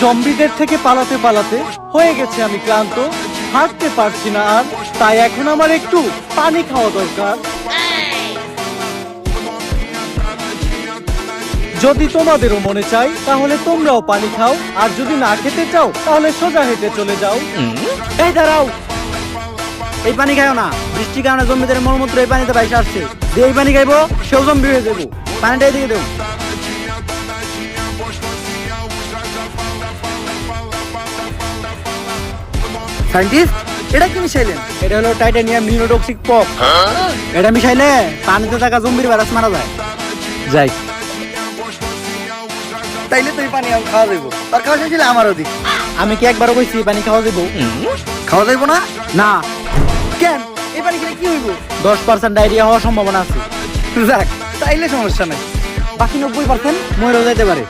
জম্বিদের থেকে পালাতে পালাতে হয়ে গেছে আমি ক্লান্ত, হাঁটতে পারছি না আর, তাই এখন আমার একটু পানি খাওয়া দরকার। যদি তোমাদেরও মনে চাই তাহলে তোমরাও পানি খাও, আর যদি না খেতে চাও তাহলে সোজা হেঁটে চলে যাও। এই দাঁড়াও, এই পানি খাইও না, বৃষ্টির কারণে জম্বিদের মলমূত্র এই পানিতে বাইসে আসছে। যে এই পানি খাইবো সেও জম্বি হয়ে যাবো, পানিটা এদিকে দেবো। সায়েন্টিস্ট, এটা কি মিশাইলেন? এটা হলো টাইটানিয়াম নিউরোটক্সিক পপ। এটা মিশাইলে পানিতে থাকা জম্বির ভাইরাস মারা যায়। যাই, তাইলে তুই পানি খাওয়া যাইবো, আর খাওয়া চাইছিলে আমারও দিক। আমি কি একবারও কইছি পানি খাওয়া যাইবো? খাওয়া যাইবো না? না। কেন? এই পানি খেলে কি হইব? 10% ডায়রিয়া হওয়ার সম্ভাবনা আছে। যাক, তাইলে সমস্যা নাই, বাকি 90% মরেও যাইতে পারে।